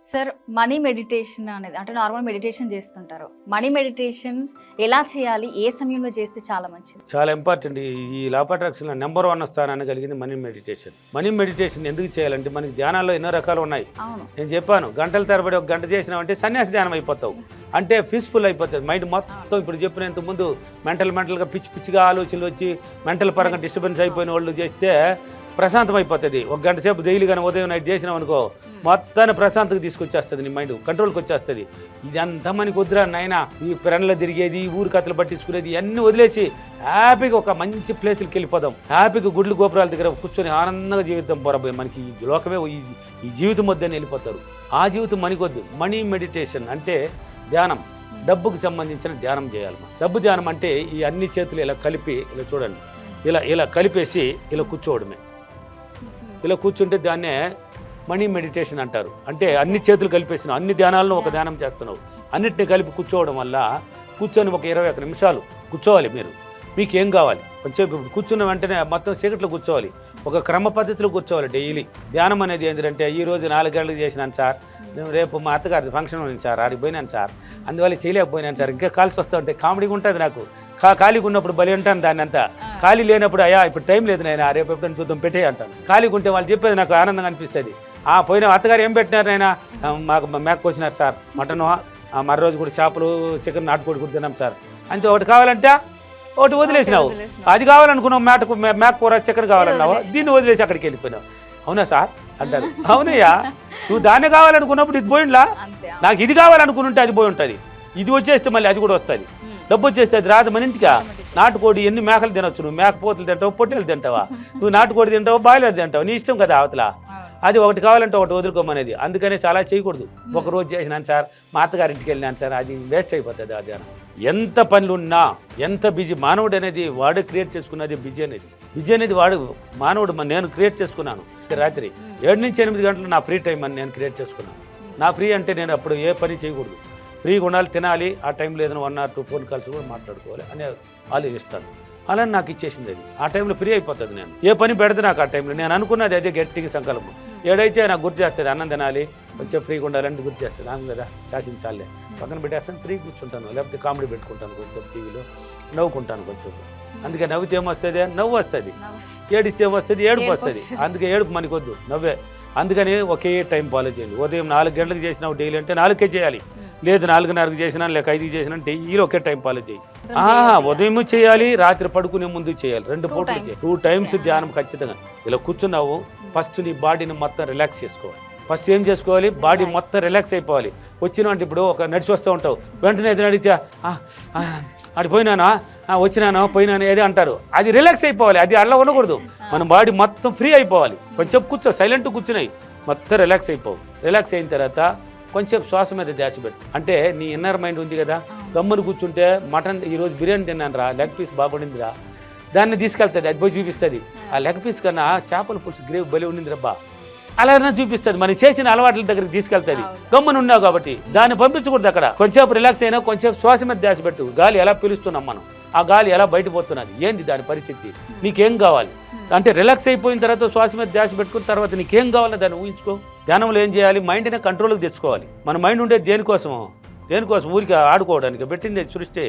Sir money meditation అనేది అంటే normal meditation చేస్తుంటారు. మనీ మెడిటేషన్ ఎలా చేయాలి? ఏ సమయంలో చేస్తే చాలా మంచిది? చాలా ఇంపార్టెంట్. ఈ లా ఆఫ్ అట్రాక్షన్లో నెంబర్ 1 స్థానాన్ని కలిగింది మనీ మెడిటేషన్. మనీ మెడిటేషన్ ఎందుకు చేయాలంటే మనకి ధ్యానాల్లో ఎన్నో రకాలు ఉన్నాయి. అవును. నేను చెప్పాను గంటల తరబడి ఒక గంట చేసినామంటే సన్యాసి ధ్యానం అయిపోతావు, అంటే పీస్ఫుల్ అయిపోతుంది మైండ్ మొత్తం. ఇప్పుడు చెప్పినంత ముందు మెంటల్గా పిచ్చి పిచ్చిగా ఆలోచనలు వచ్చి మెంటల్ పరంగా డిస్టర్బెన్స్ అయిపోయిన వాళ్ళు చేస్తే ప్రశాంతం అయిపోతుంది. ఒక గంట సేపు డైలీ కానీ ఉదయం నైట్ చేసినాం అనుకో మొత్తాన్ని ప్రశాంతకు తీసుకొచ్చేస్తుంది, నీ మైండ్ కంట్రోల్కి వచ్చేస్తుంది. ఇదంతా మనకి వద్దురా నాయన, ఈ ప్రణలో తిరిగేది, ఊరు కథలు పట్టించుకునేది అన్నీ వదిలేసి హ్యాపీగా ఒక మంచి ప్లేసులకి వెళ్ళిపోదాం. హ్యాపీగా గుడ్లు గోపురాల దగ్గర కూర్చొని ఆనందంగా జీవితం పోరాబోయే మనకి ఈ లోకమే ఈ జీవితం వద్దని వెళ్ళిపోతారు. ఆ జీవితం మనకొద్దు. మనీ మెడిటేషన్ అంటే ధ్యానం, డబ్బుకు సంబంధించిన ధ్యానం చేయాలి. డబ్బు ధ్యానం అంటే ఈ అన్ని చేతులు ఇలా కలిపి ఇలా చూడండి, ఇలా కలిపేసి ఇలా కూర్చోవడమే. ఇలా కూర్చుంటే దాన్నే మనీ మెడిటేషన్ అంటారు. అంటే అన్ని చేతులు కలిపేసినావు, అన్ని ధ్యానాలను ఒక ధ్యానం చేస్తున్నావు. అన్నిటిని కలిపి కూర్చోవడం వల్ల కూర్చొని ఒక 21 నిమిషాలు కూర్చోవాలి. మీకు ఏం కావాలి కొంచెం కూర్చున్న వెంటనే మొత్తం చీకట్లో కూర్చోవాలి, ఒక క్రమ పద్ధతిలో కూర్చోవాలి. డైలీ ధ్యానం అనేది ఏంటంటే ఈరోజు 4 గంటలకు చేసినాను సార్, నేను రేపు మా అత్తగారి ఫంక్షన్ ఉంది సార్, ఆడికి పోయినాను సార్, అందువల్ల చేయలేకపోయినాను సార్, ఇంకా కాల్సి వస్తూ ఉంటే కామెడీగా ఉంటుంది నాకు. ఖాళీగా ఉన్నప్పుడు బలి అంటాను దాన్ని అంతా. ఖాళీ లేనప్పుడు అయ్యా ఇప్పుడు టైం లేదు నాయన, రేపు ఎప్పుడైనా చూద్దాం పెట్టే అంటాను. ఖాళీగా ఉంటే వాళ్ళు చెప్పేది నాకు ఆనందంగా అనిపిస్తుంది. పోయిన అత్తగారు ఏం పెట్టినారు నాయన, మాకు మేక కోసినారు సార్, మటను, మరో రోజు కూడా చేపలు, చికెన్, నాటుకోడి కూడా తిన్నాం సార్. అంతే. ఒకటి కావాలంటే ఒకటి వదిలేసినావు, అది కావాలనుకున్నావు, మేక కూర చికెన్ కావాలన్నావు, దీన్ని వదిలేసి అక్కడికి వెళ్ళిపోయినావు. అవునా సార్ అంటారు. అవునయ్యా, నువ్వు దాన్ని కావాలనుకున్నప్పుడు ఇది పోయిండ్లా, నాకు ఇది కావాలనుకుని అది పోయి ఉంటుంది. ఇది వచ్చేస్తే మళ్ళీ అది కూడా వస్తుంది. డబ్బు వచ్చేస్తే అది రాదు మన ఇంటికా. నాటుకోడి ఎన్ని మేకలు తినొచ్చు, నువ్వు మేకపోతులు తింటావు, పొట్టెలు తింటావా, నువ్వు నాటుకోడి తింటావు, బాయిలర్ తింటావు, నీ ఇష్టం కదా అవతల. అది ఒకటి కావాలంటే ఒకటి వదులుకోమనేది. అందుకనే చాలా చేయకూడదు. ఒక రోజు చేసినాను సార్, మా అత్తగారింటికి వెళ్ళినాను సార్, అది వేస్ట్ అయిపోతుంది. అది ఎంత పనులున్నా, ఎంత బిజీ మానవుడు అనేది వాడు క్రియేట్ చేసుకున్నది బిజీ అనేది వాడు మానవుడు. నేను క్రియేట్ చేసుకున్నాను. రాత్రి 7 నుంచి 8 గంటలు నా ఫ్రీ టైం అని నేను క్రియేట్ చేసుకున్నాను. నా ఫ్రీ అంటే నేను అప్పుడు ఏ పని చేయకూడదు, ఫ్రీగా ఉండాలి, తినాలి, ఆ టైంలో ఏదైనా 1 or 2 ఫోన్ కాల్స్ కూడా మాట్లాడుకోవాలి అని ఆలోచిస్తాను. అలా నాకు ఇచ్చేసింది అది. ఆ టైంలో ఫ్రీ అయిపోతుంది. నేను ఏ పని పెడితే నాకు ఆ టైంలో నేను అనుకున్నది అదే గట్టిగా సంకల్పం. ఏడైతే నాకు గుర్తు చేస్తుంది, అన్నం తినాలి, కొంచెం ఫ్రీగా ఉండాలంటే గుర్తు చేస్తుంది. అవును కదా, శాసించాలే, పక్కన పెట్టేస్తాను, ఫ్రీ కూర్చుంటాను, లేకపోతే కామెడీ పెట్టుకుంటాను, కొంచెం టీవీలో నవ్వుకుంటాను కొంచెం. అందుకే నవ్వుతే ఏమొస్తుంది, నవ్వు వస్తుంది. ఏడిస్తే ఏమొస్తుంది, ఏడుపు వస్తుంది. అందుకే ఏడుపు మనకొద్దు, నవ్వే. అందుకని ఒకే టైం ఫాలో చేయండి. ఉదయం 4 గంటలకు చేసినావు డైలీ అంటే 4కే చేయాలి, లేదు 4:30కి చేసినా లేక 5కి చేసినా డైలీ ఒకే టైం ఫాలో చేయి. ఉదయం చేయాలి, రాత్రి పడుకునే ముందు చేయాలి, 2 పూటలు చేయాలి. 2 times ధ్యానం ఖచ్చితంగా. ఇలా కూర్చున్నావు, ఫస్ట్ నీ బాడీని మొత్తం రిలాక్స్ చేసుకోవాలి. ఫస్ట్ ఏం చేసుకోవాలి, బాడీ మొత్తం రిలాక్స్ అయిపోవాలి. వచ్చిన అంటే ఇప్పుడు ఒక నడిచి వస్తూ ఉంటావు, వెంటనే ఏదైనా అడిగితే అటు పోయినానా, వచ్చినానా, పోయినాను ఏది అంటారు. అది రిలాక్స్ అయిపోవాలి, అది అలా ఉండకూడదు. మన బాడీ మొత్తం ఫ్రీ అయిపోవాలి. కొంచెం కూర్చో, సైలెంట్ కూర్చున్నాయి, మొత్తం రిలాక్స్ అయిపోవు. రిలాక్స్ అయిన తర్వాత కొంచెం శ్వాస మీద ధ్యాస పెట్టు. అంటే నీ ఇన్నర్ మైండ్ ఉంది కదా, గమ్మును కూర్చుంటే మటన్ ఈరోజు బిర్యానీ తిన్నాను రా, లెగ్ పీస్ బాగుండిందిరా, దాన్ని తీసుకెళ్తుంది, అది పోయి చూపిస్తుంది. ఆ లెగ్ పీస్ కన్నా చేపల పులుసు గ్రేవ్ బలి ఉండింది రబ్బా, అలానే చూపిస్తుంది. మనం చేసిన అలవాట్ల దగ్గరికి తీసుకెళ్తుంది. గమ్మున ఉన్నావు కాబట్టి దాన్ని పంపించకూడదు. అక్కడ కొంచెం రిలాక్స్ అయినా కొంచెం శ్వాస మీద ధ్యాస పెట్టు. గాలి ఎలా పీలుస్తున్నాం మనం, ఆ గాలి ఎలా బయటపోతున్నది, ఏంది దాని పరిస్థితి, నీకేం కావాలి అంటే రిలాక్స్ అయిపోయిన తర్వాత శ్వాస మీద ధ్యాస పెట్టుకున్న తర్వాత నీకేం కావాలో దాన్ని ఊహించుకో. ధ్యానంలో ఏం చేయాలి, మైండ్ని కంట్రోల్కి తెచ్చుకోవాలి. మన మైండ్ ఉండేది దేనికోసం ఊరికి ఆడుకోవడానికి పెట్టింది సృష్టి,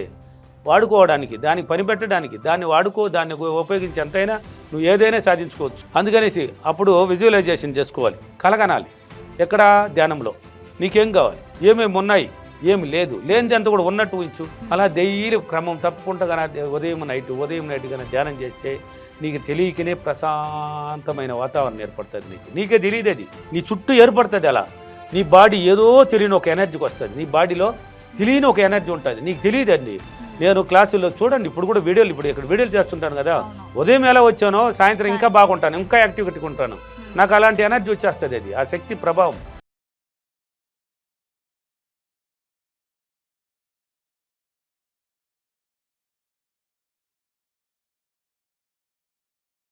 వాడుకోవడానికి, దానికి పని పెట్టడానికి. దాన్ని వాడుకో, దాన్ని ఉపయోగించి ఎంతైనా నువ్వు ఏదైనా సాధించుకోవచ్చు. అందుకనేసి అప్పుడు విజువలైజేషన్ చేసుకోవాలి, కలగనాలి. ఎక్కడ ధ్యానంలో నీకేం కావాలి, ఏమేమి ఉన్నాయి, ఏమి లేదు, లేనిది అంతా కూడా ఉన్నట్టు ఊహించు. అలా డైలీ క్రమం తప్పకుండా కానీ ఉదయం నైట్ కానీ ధ్యానం చేస్తే నీకు తెలియకనే ప్రశాంతమైన వాతావరణం ఏర్పడుతుంది. నీకే తెలియదు, అది నీ చుట్టూ ఏర్పడుతుంది. అలా నీ బాడీ ఏదో తెలియని ఒక ఎనర్జీకి వస్తుంది. నీ బాడీలో తెలియని ఒక ఎనర్జీ ఉంటుంది, నీకు తెలియదు అండి. నేను క్లాసుల్లో చూడండి, ఇప్పుడు కూడా ఇప్పుడు ఇక్కడ వీడియోలు చేస్తుంటాను కదా, ఉదయం ఎలా వచ్చానో సాయంత్రం ఇంకా బాగుంటాను, ఇంకా యాక్టివిటీగా ఉంటాను. నాకు అలాంటి ఎనర్జీ వచ్చేస్తుంది. అది ఆ శక్తి ప్రభావం.